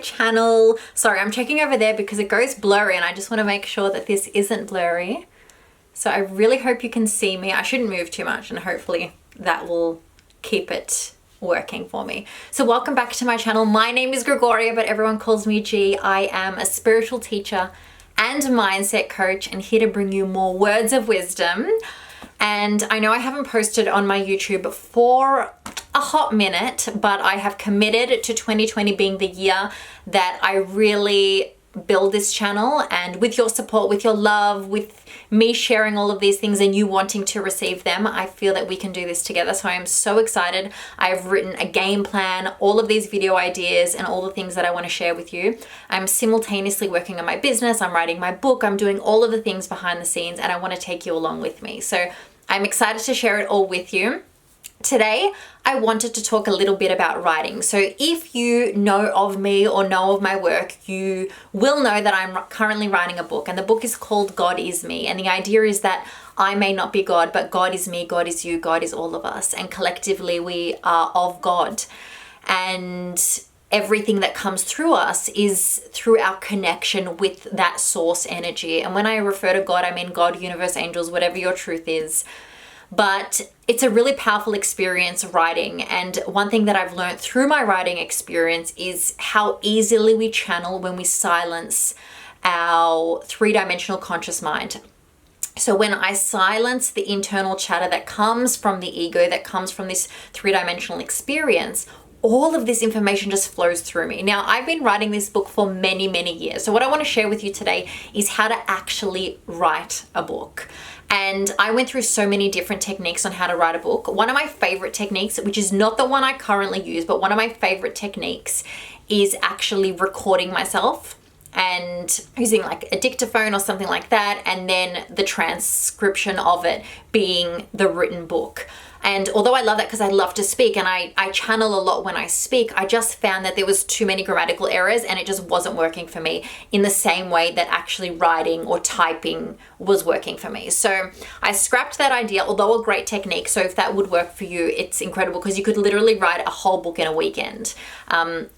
channel. Sorry, I'm checking over there because it goes blurry and I just want to make sure that this isn't blurry. So I really hope you can see me. I shouldn't move too much and hopefully that will keep it working for me. So welcome back to my channel. My name is Gregoria, but everyone calls me G. I am a spiritual teacher and mindset coach and here to bring you more words of wisdom. And I know I haven't posted on my YouTube for a hot minute, but I have committed to 2020 being the year that I really build this channel, and with your support, with your love, with me sharing all of these things and you wanting to receive them, I feel that we can do this together. So I am so excited. I've written a game plan, all of these video ideas and all the things that I want to share with you. I'm simultaneously working on my business, I'm writing my book, I'm doing all of the things behind the scenes, and I want to take you along with me. So I'm excited to share it all with you. Today, I wanted to talk a little bit about writing. So if you know of me or know of my work, you will know that I'm currently writing a book, and the book is called God is Me. And the idea is that I may not be God, but God is me, God is you, God is all of us. And collectively we are of God. And everything that comes through us is through our connection with that source energy. And when I refer to God, I mean God, universe, angels, whatever your truth is. But it's a really powerful experience writing. And one thing that I've learned through my writing experience is how easily we channel when we silence our three-dimensional conscious mind. So when I silence the internal chatter that comes from the ego, that comes from this three-dimensional experience, all of this information just flows through me. Now, I've been writing this book for many, many years. So what I want to share with you today is how to actually write a book. And I went through so many different techniques on how to write a book. One of my favorite techniques, which is not the one I currently use, but one of my favorite techniques is actually recording myself and using like a dictaphone or something like that, and then the transcription of it being the written book. And although I love that because I love to speak and I channel a lot when I speak, I just found that there was too many grammatical errors and it just wasn't working for me in the same way that actually writing or typing was working for me. So I scrapped that idea, although a great technique. So if that would work for you, it's incredible because you could literally write a whole book in a weekend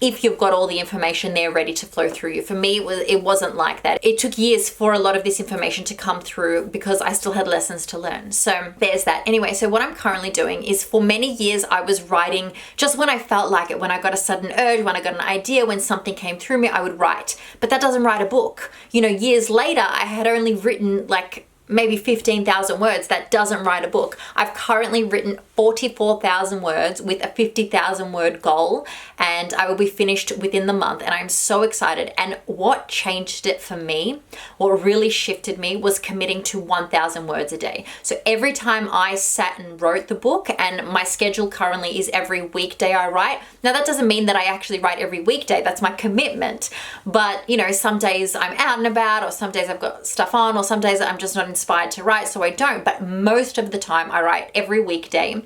if you've got all the information there ready to flow through you. For me, it wasn't like that. It took years for a lot of this information to come through because I still had lessons to learn. So there's that. Anyway, so what I'm currently doing is for many years I was writing just when I felt like it, when I got a sudden urge, when I got an idea, when something came through me, I would write. But that doesn't write a book. You know, years later, I had only written like maybe 15,000 words. That doesn't write a book. I've currently written 44,000 words with a 50,000 word goal, and I will be finished within the month, and I'm so excited. And what changed it for me, what really shifted me, was committing to 1,000 words a day. So every time I sat and wrote the book, and my schedule currently is every weekday I write. Now that doesn't mean that I actually write every weekday, that's my commitment. But you know, some days I'm out and about, or some days I've got stuff on, or some days I'm just not inspired to write, so I don't. But most of the time I write every weekday.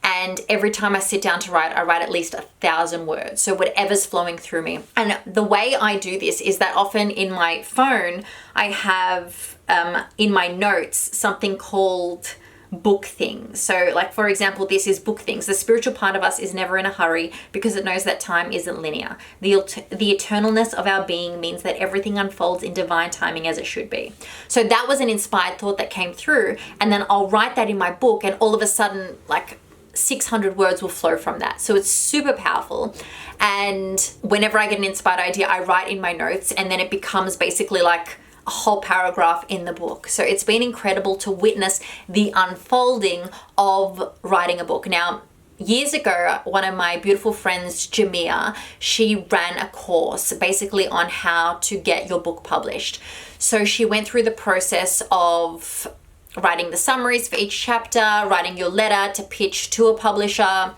And every time I sit down to write, I write at least 1,000 words. So whatever's flowing through me. And the way I do this is that often in my phone, I have in my notes something called book things. So like, for example, this is book things. The spiritual part of us is never in a hurry because it knows that time isn't linear. The eternalness of our being means that everything unfolds in divine timing as it should be. So that was an inspired thought that came through, and then I'll write that in my book, and all of a sudden, like 600 words will flow from that. So it's super powerful. And whenever I get an inspired idea, I write in my notes, and then it becomes basically like a whole paragraph in the book. So it's been incredible to witness the unfolding of writing a book. Now, years ago, one of my beautiful friends, Jamia, she ran a course basically on how to get your book published. So she went through the process of writing the summaries for each chapter, writing your letter to pitch to a publisher,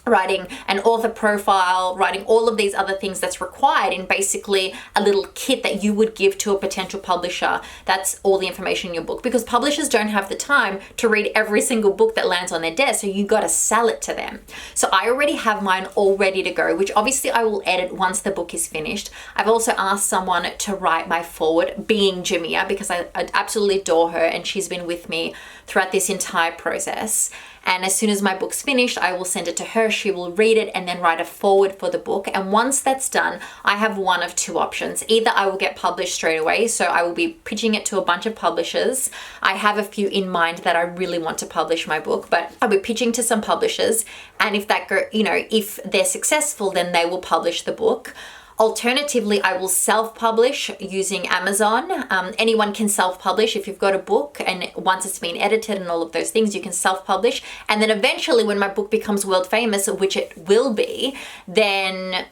writing an author profile, writing all of these other things that's required in basically a little kit that you would give to a potential publisher. That's all the information in your book, because publishers don't have the time to read every single book that lands on their desk, so you got to sell it to them. So I already have mine all ready to go, which obviously I will edit once the book is finished. I've also asked someone to write my foreword, being Jamia, because I absolutely adore her and she's been with me throughout this entire process. And as soon as my book's finished, I will send it to her. She will read it and then write a foreword for the book. And once that's done, I have one of two options. Either I will get published straight away, so I will be pitching it to a bunch of publishers. I have a few in mind that I really want to publish my book, but I'll be pitching to some publishers. And if if they're successful, then they will publish the book. Alternatively, I will self-publish using Amazon. Anyone can self-publish if you've got a book, and once it's been edited and all of those things, you can self-publish. And then eventually when my book becomes world famous, which it will be, then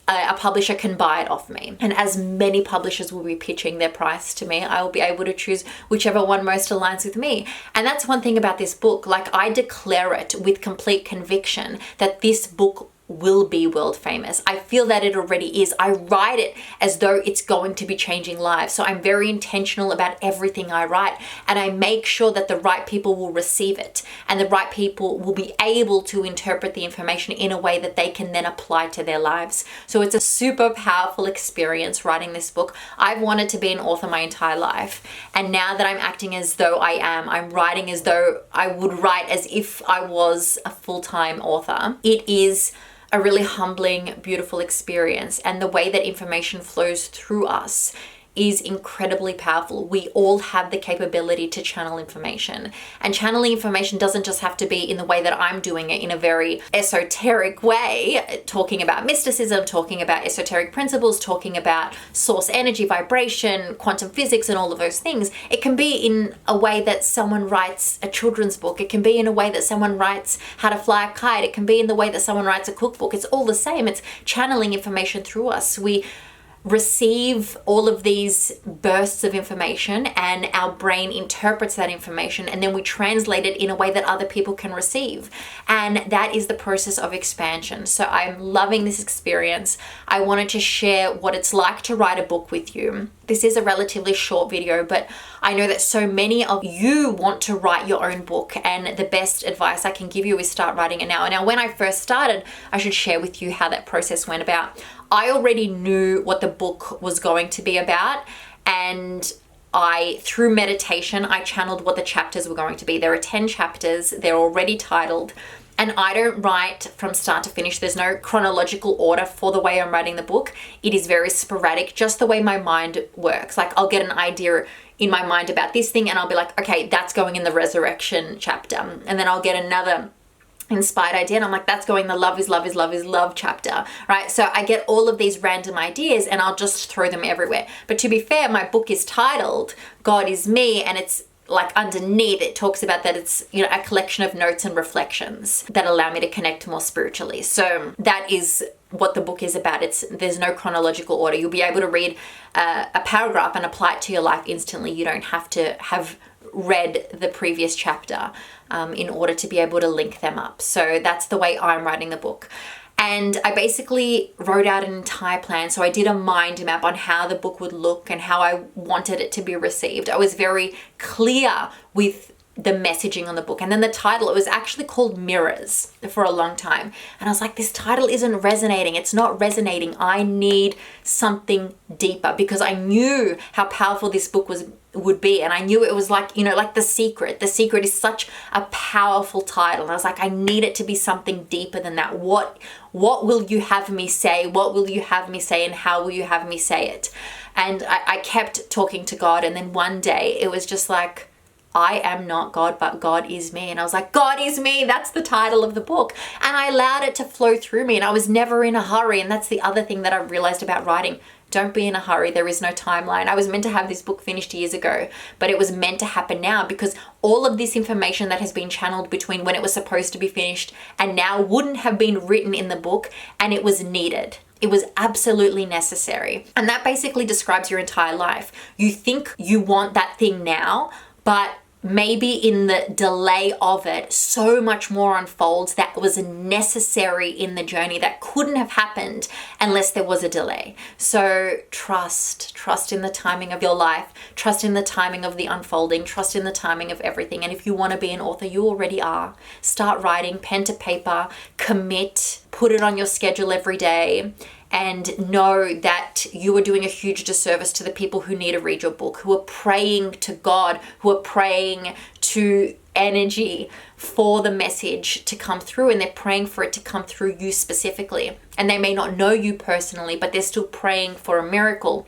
a publisher can buy it off me. And as many publishers will be pitching their price to me, I will be able to choose whichever one most aligns with me. And that's one thing about this book. Like, I declare it with complete conviction that this book will be world famous. I feel that it already is. I write it as though it's going to be changing lives. So I'm very intentional about everything I write, and I make sure that the right people will receive it and the right people will be able to interpret the information in a way that they can then apply to their lives. So it's a super powerful experience writing this book. I've wanted to be an author my entire life, and now that I'm acting as though I am, I'm writing as though I would write as if I was a full-time author. It is a really humbling, beautiful experience. And the way that information flows through us is incredibly powerful. We all have the capability to channel information. And channeling information doesn't just have to be in the way that I'm doing it, in a very esoteric way, talking about mysticism, talking about esoteric principles, talking about source energy, vibration, quantum physics, and all of those things. It can be in a way that someone writes a children's book. It can be in a way that someone writes how to fly a kite. It can be in the way that someone writes a cookbook. It's all the same. It's channeling information through us. We receive all of these bursts of information, and our brain interprets that information, and then we translate it in a way that other people can receive. And that is the process of expansion. So I'm loving this experience. I wanted to share what it's like to write a book with you. This is a relatively short video, but I know that so many of you want to write your own book, and the best advice I can give you is start writing it now. Now, when I first started, I should share with you how that process went about. I already knew what the book was going to be about, and through meditation, I channeled what the chapters were going to be. There are 10 chapters, they're already titled, and I don't write from start to finish. There's no chronological order for the way I'm writing the book. It is very sporadic, just the way my mind works. Like, I'll get an idea in my mind about this thing, and I'll be like, okay, that's going in the resurrection chapter. And then I'll get another inspired idea, and I'm like, that's going the love is love is love is love chapter, right? So I get all of these random ideas and I'll just throw them everywhere. But to be fair, my book is titled God is Me, and it's like underneath it talks about that it's, a collection of notes and reflections that allow me to connect more spiritually. So that is what the book is about. There's no chronological order. You'll be able to read a paragraph and apply it to your life instantly. You don't have to have read the previous chapter in order to be able to link them up. So that's the way I'm writing the book. And I basically wrote out an entire plan. So I did a mind map on how the book would look and how I wanted it to be received. I was very clear with the messaging on the book. And then the title, it was actually called Mirrors for a long time. And I was like, this title isn't resonating. It's not resonating. I need something deeper, because I knew how powerful this book would be. And I knew it was like, like The Secret. The Secret is such a powerful title. And I was like, I need it to be something deeper than that. What will you have me say? What will you have me say? And how will you have me say it? And I kept talking to God. And then one day it was just like, I am not God, but God is me. And I was like, God is me. That's the title of the book. And I allowed it to flow through me, and I was never in a hurry. And that's the other thing that I realized about writing. Don't be in a hurry. There is no timeline. I was meant to have this book finished years ago, but it was meant to happen now, because all of this information that has been channeled between when it was supposed to be finished and now wouldn't have been written in the book, and it was needed. It was absolutely necessary. And that basically describes your entire life. You think you want that thing now, but maybe in the delay of it, so much more unfolds that was necessary in the journey that couldn't have happened unless there was a delay. So trust in the timing of your life, trust in the timing of the unfolding, trust in the timing of everything. And if you want to be an author, you already are. Start writing, pen to paper, commit, put it on your schedule every day. And know that you are doing a huge disservice to the people who need to read your book, who are praying to God, who are praying to energy for the message to come through, and they're praying for it to come through you specifically. And they may not know you personally, but they're still praying for a miracle.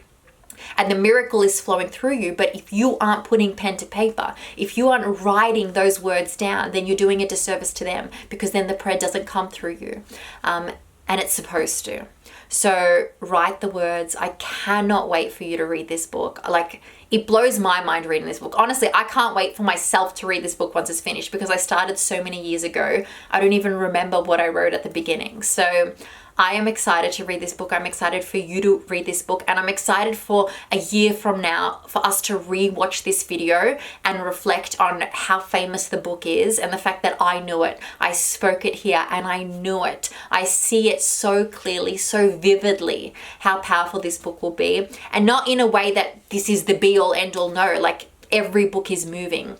And the miracle is flowing through you. But if you aren't putting pen to paper, if you aren't writing those words down, then you're doing a disservice to them, because then the prayer doesn't come through you. And it's supposed to. So write the words. I cannot wait for you to read this book. Like, it blows my mind reading this book. Honestly, I can't wait for myself to read this book once it's finished, because I started so many years ago. I don't even remember what I wrote at the beginning. So I am excited to read this book. I'm excited for you to read this book. And I'm excited for a year from now for us to re-watch this video and reflect on how famous the book is, and the fact that I knew it. I spoke it here and I knew it. I see it so clearly, so vividly, how powerful this book will be. And not in a way that this is the be all end all. No, like, every book is moving.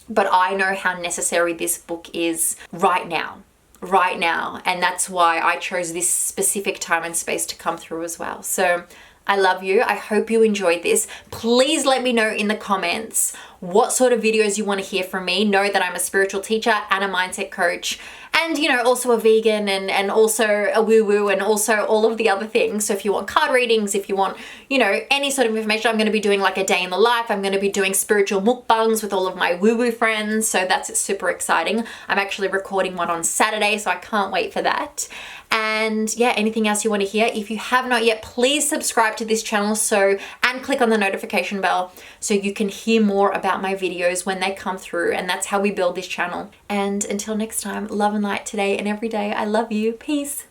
But I know how necessary this book is right now. And that's why I chose this specific time and space to come through as well. So I love you. I hope you enjoyed this. Please let me know in the comments what sort of videos you want to hear from me. Know that I'm a spiritual teacher and a mindset coach, and, you know, also a vegan, and also a woo-woo, and also all of the other things. So if you want card readings, if you want, you know, any sort of information, I'm going to be doing like a day in the life. I'm going to be doing spiritual mukbangs with all of my woo-woo friends. So that's super exciting. I'm actually recording one on Saturday, so I can't wait for that. And yeah, anything else you want to hear, if you have not yet, please subscribe to this channel and click on the notification bell so you can hear more about my videos when they come through. And that's how we build this channel. And until next time, love and light today and every day. I love you. Peace.